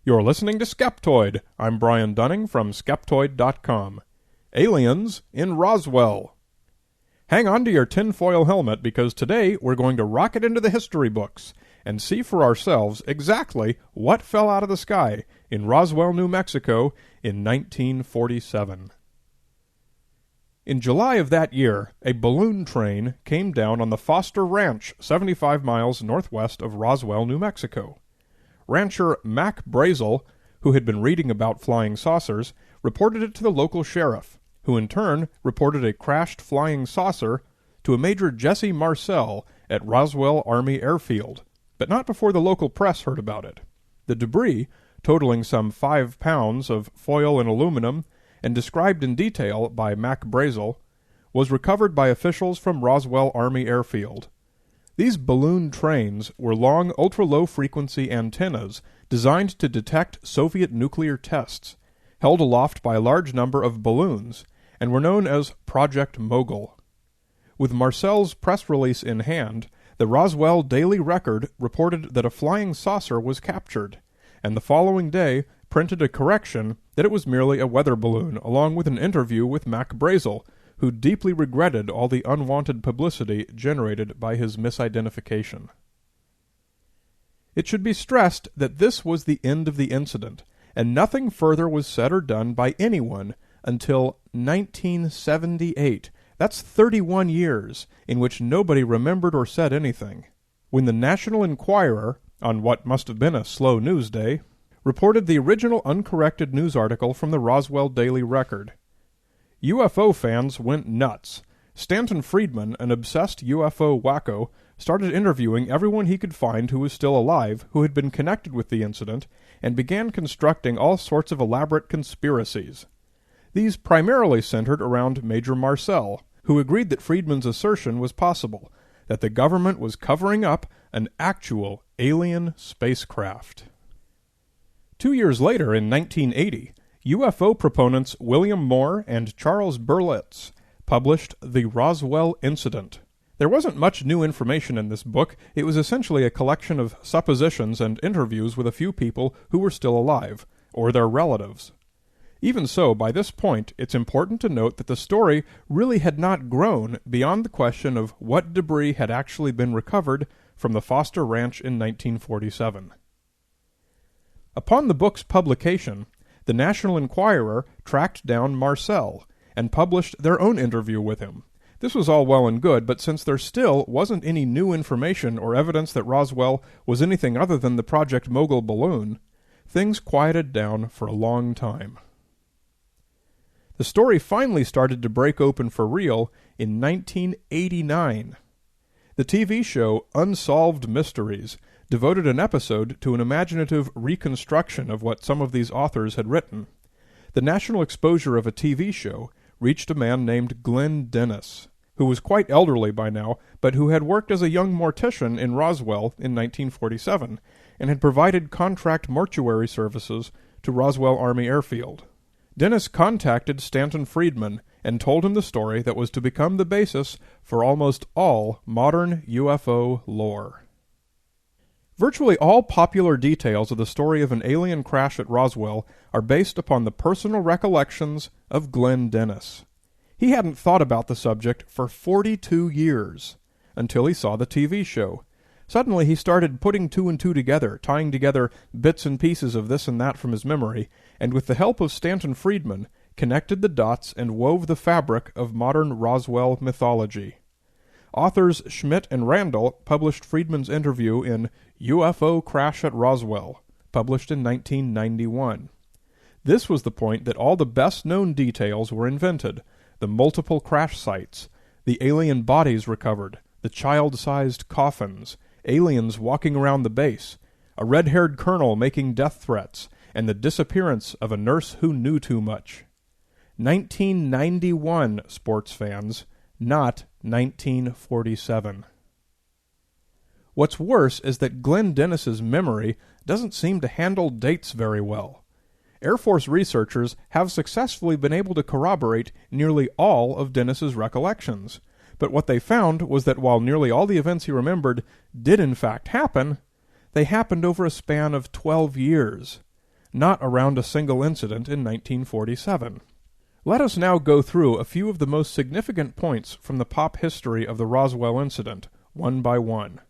You're listening to Skeptoid. I'm Brian Dunning from Skeptoid.com. Aliens in Roswell. Hang on to your tinfoil helmet because today we're going to rocket into the history books and see for ourselves exactly what fell out of the sky in Roswell, New Mexico in 1947. In July of that year, a balloon train came down on the Foster Ranch, 75 miles northwest of Roswell, New Mexico. Rancher Mac Brazel, who had been reading about flying saucers, reported it to the local sheriff, who in turn reported a crashed flying saucer to a Major Jesse Marcel at Roswell Army Airfield, but not before the local press heard about it. The debris, totaling some 5 pounds of foil and aluminum, and described in detail by Mac Brazel, was recovered by officials from Roswell Army Airfield. These balloon trains were long ultra-low-frequency antennas designed to detect Soviet nuclear tests, held aloft by a large number of balloons, and were known as Project Mogul. With Marcel's press release in hand, the Roswell Daily Record reported that a flying saucer was captured, and the following day printed a correction that it was merely a weather balloon, along with an interview with Mac Brazel, who deeply regretted all the unwanted publicity generated by his misidentification. It should be stressed that this was the end of the incident, and nothing further was said or done by anyone until 1978. That's 31 years in which nobody remembered or said anything, when the National Enquirer, on what must have been a slow news day, reported the original uncorrected news article from the Roswell Daily Record. UFO fans went nuts. Stanton Friedman, an obsessed UFO wacko, started interviewing everyone he could find who was still alive, who had been connected with the incident, and began constructing all sorts of elaborate conspiracies. These primarily centered around Major Marcel, who agreed that Friedman's assertion was possible, that the government was covering up an actual alien spacecraft. 2 years later, in 1980, UFO proponents William Moore and Charles Berlitz published The Roswell Incident. There wasn't much new information in this book. It was essentially a collection of suppositions and interviews with a few people who were still alive, or their relatives. Even so, by this point, it's important to note that the story really had not grown beyond the question of what debris had actually been recovered from the Foster Ranch in 1947. Upon the book's publication, the National Enquirer tracked down Marcel and published their own interview with him. This was all well and good, but since there still wasn't any new information or evidence that Roswell was anything other than the Project Mogul balloon, things quieted down for a long time. The story finally started to break open for real in 1989. The TV show Unsolved Mysteries devoted an episode to an imaginative reconstruction of what some of these authors had written. The national exposure of a TV show reached a man named Glenn Dennis, who was quite elderly by now, but who had worked as a young mortician in Roswell in 1947, and had provided contract mortuary services to Roswell Army Airfield. Dennis contacted Stanton Friedman and told him the story that was to become the basis for almost all modern UFO lore. Virtually all popular details of the story of an alien crash at Roswell are based upon the personal recollections of Glenn Dennis. He hadn't thought about the subject for 42 years, until he saw the TV show. Suddenly he started putting two and two together, tying together bits and pieces of this and that from his memory, and with the help of Stanton Friedman, connected the dots and wove the fabric of modern Roswell mythology. Authors Schmidt and Randall published Friedman's interview in UFO Crash at Roswell, published in 1991. This was the point that all the best-known details were invented: the multiple crash sites, the alien bodies recovered, the child-sized coffins, aliens walking around the base, a red-haired colonel making death threats, and the disappearance of a nurse who knew too much. 1991, sports fans, not 1947. What's worse is that Glenn Dennis's memory doesn't seem to handle dates very well. Air Force researchers have successfully been able to corroborate nearly all of Dennis's recollections, but what they found was that while nearly all the events he remembered did in fact happen, they happened over a span of 12 years. not around a single incident in 1947. Let us now go through a few of the most significant points from the pop history of the Roswell incident, one by one.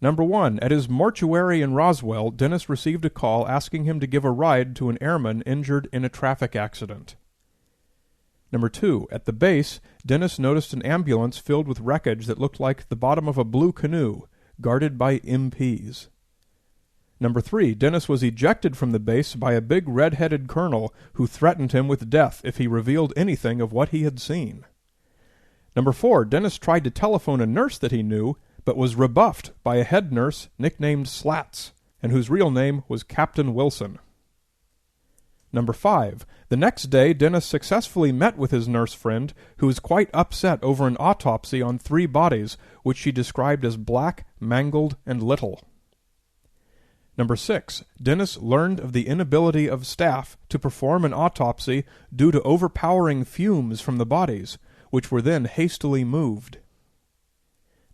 Number 1. At his mortuary in Roswell, Dennis received a call asking him to give a ride to an airman injured in a traffic accident. Number 2. At the base, Dennis noticed an ambulance filled with wreckage that looked like the bottom of a blue canoe, guarded by MPs. Number 3. Dennis was ejected from the base by a big red-headed colonel who threatened him with death if he revealed anything of what he had seen. Number 4. Dennis tried to telephone a nurse that he knew, but was rebuffed by a head nurse nicknamed Slats, and whose real name was Captain Wilson. Number 5. The next day, Dennis successfully met with his nurse friend, who was quite upset over an autopsy on 3 bodies, which she described as black, mangled, and little. Number 6. Dennis learned of the inability of staff to perform an autopsy due to overpowering fumes from the bodies, which were then hastily moved.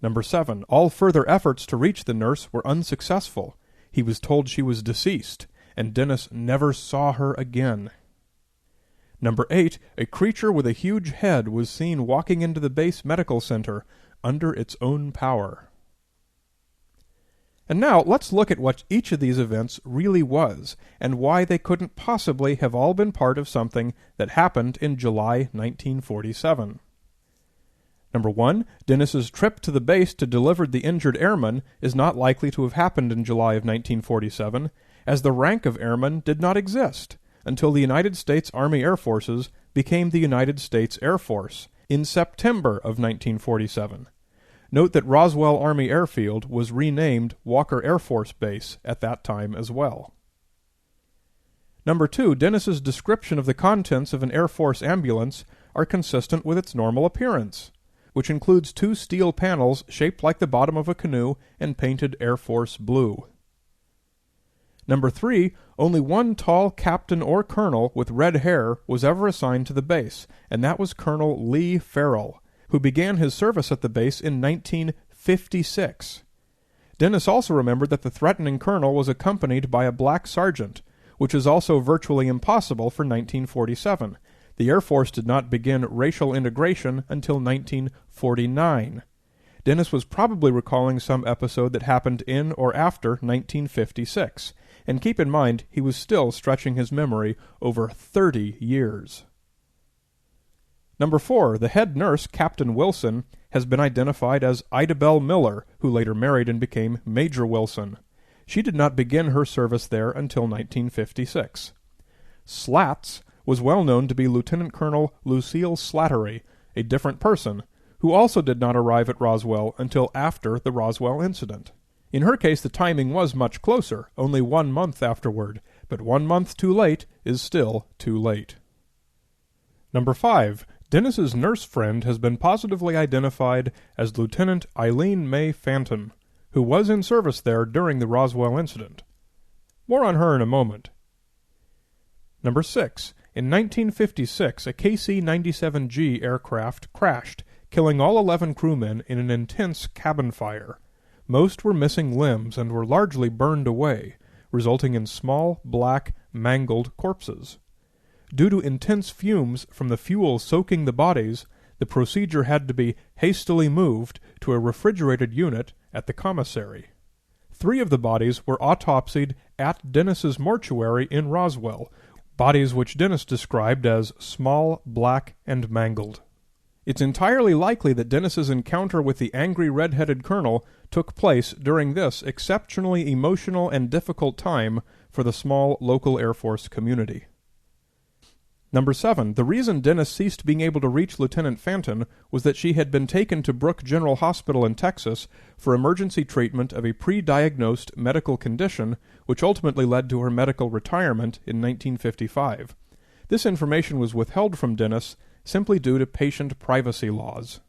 Number 7. All further efforts to reach the nurse were unsuccessful. He was told she was deceased, and Dennis never saw her again. Number 8. A creature with a huge head was seen walking into the base medical center under its own power. And now let's look at what each of these events really was, and why they couldn't possibly have all been part of something that happened in July 1947. Number 1. Dennis's trip to the base to deliver the injured airman is not likely to have happened in July of 1947, as the rank of airman did not exist until the United States Army Air Forces became the United States Air Force in September of 1947. Note that Roswell Army Airfield was renamed Walker Air Force Base at that time as well. Number 2. Dennis's description of the contents of an Air Force ambulance are consistent with its normal appearance, which includes 2 steel panels shaped like the bottom of a canoe and painted Air Force blue. Number 3. Only one tall captain or colonel with red hair was ever assigned to the base, and that was Colonel Lee Farrell, who began his service at the base in 1956. Dennis also remembered that the threatening colonel was accompanied by a black sergeant, which is also virtually impossible for 1947. The Air Force did not begin racial integration until 1949. Dennis was probably recalling some episode that happened in or after 1956, and keep in mind he was still stretching his memory over 30 years. Number 4. The head nurse, Captain Wilson, has been identified as Ida Bell Miller, who later married and became Major Wilson. She did not begin her service there until 1956. Slats was well known to be Lieutenant Colonel Lucille Slattery, a different person, who also did not arrive at Roswell until after the Roswell incident. In her case, the timing was much closer, only 1 month afterward, but 1 month too late is still too late. Number 5. Dennis's nurse friend has been positively identified as Lieutenant Eileen May Fanton, who was in service there during the Roswell incident. More on her in a moment. Number 6. In 1956, a KC-97G aircraft crashed, killing all 11 crewmen in an intense cabin fire. Most were missing limbs and were largely burned away, resulting in small, black, mangled corpses. Due to intense fumes from the fuel soaking the bodies, the procedure had to be hastily moved to a refrigerated unit at the commissary. 3 of the bodies were autopsied at Dennis's mortuary in Roswell, bodies which Dennis described as small, black, and mangled. It's entirely likely that Dennis's encounter with the angry red-headed colonel took place during this exceptionally emotional and difficult time for the small local Air Force community. Number 7. The reason Dennis ceased being able to reach Lieutenant Fanton was that she had been taken to Brooke General Hospital in Texas for emergency treatment of a pre-diagnosed medical condition, which ultimately led to her medical retirement in 1955. This information was withheld from Dennis simply due to patient privacy laws.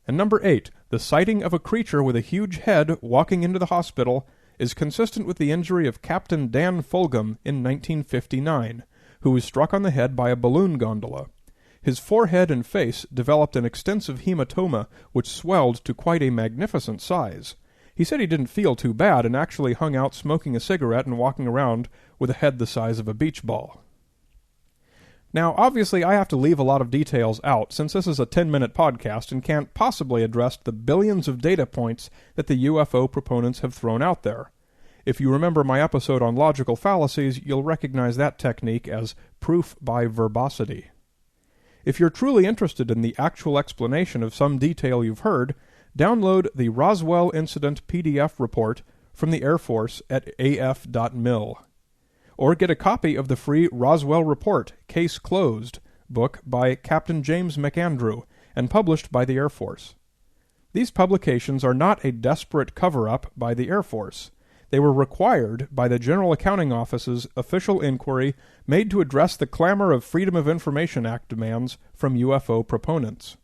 And number 8. The sighting of a creature with a huge head walking into the hospital is consistent with the injury of Captain Dan Fulgham in 1959, who was struck on the head by a balloon gondola. His forehead and face developed an extensive hematoma which swelled to quite a magnificent size. He said he didn't feel too bad and actually hung out smoking a cigarette and walking around with a head the size of a beach ball. Now, obviously, I have to leave a lot of details out since this is a 10-minute podcast and can't possibly address the billions of data points that the UFO proponents have thrown out there. If you remember my episode on logical fallacies, you'll recognize that technique as proof by verbosity. If you're truly interested in the actual explanation of some detail you've heard, download the Roswell Incident PDF report from the Air Force at af.mil. Or get a copy of the free Roswell Report, Case Closed, book by Captain James McAndrew and published by the Air Force. These publications are not a desperate cover-up by the Air Force. They were required by the General Accounting Office's official inquiry made to address the clamor of Freedom of Information Act demands from UFO proponents.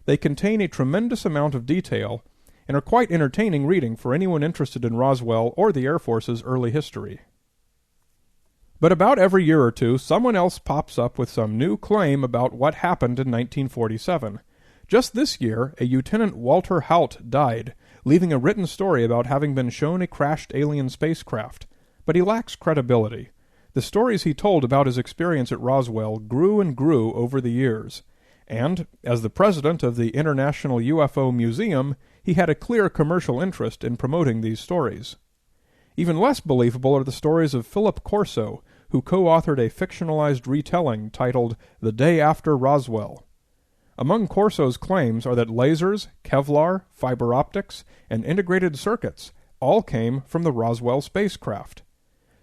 They contain a tremendous amount of detail and are quite entertaining reading for anyone interested in Roswell or the Air Force's early history. But about every year or two, someone else pops up with some new claim about what happened in 1947. Just this year, a Lieutenant Walter Haut died, leaving a written story about having been shown a crashed alien spacecraft. But he lacks credibility. The stories he told about his experience at Roswell grew and grew over the years. And, as the president of the International UFO Museum, he had a clear commercial interest in promoting these stories. Even less believable are the stories of Philip Corso, who co-authored a fictionalized retelling titled The Day After Roswell. Among Corso's claims are that lasers, Kevlar, fiber optics, and integrated circuits all came from the Roswell spacecraft.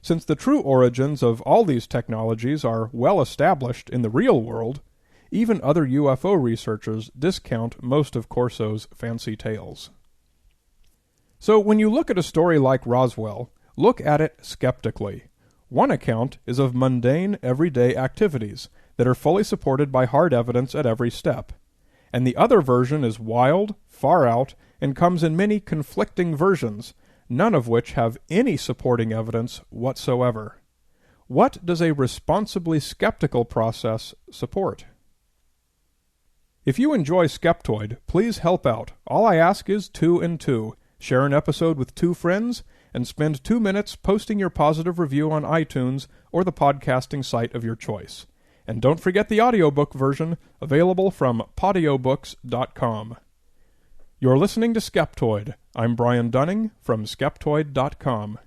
Since the true origins of all these technologies are well established in the real world, even other UFO researchers discount most of Corso's fancy tales. So when you look at a story like Roswell, look at it skeptically. One account is of mundane, everyday activities that are fully supported by hard evidence at every step. And the other version is wild, far out, and comes in many conflicting versions, none of which have any supporting evidence whatsoever. What does a responsibly skeptical process support? If you enjoy Skeptoid, please help out. All I ask is 2 and 2. Share an episode with 2 friends, and spend 2 minutes posting your positive review on iTunes or the podcasting site of your choice. And don't forget the audiobook version, available from podiobooks.com. You're listening to Skeptoid. I'm Brian Dunning from Skeptoid.com.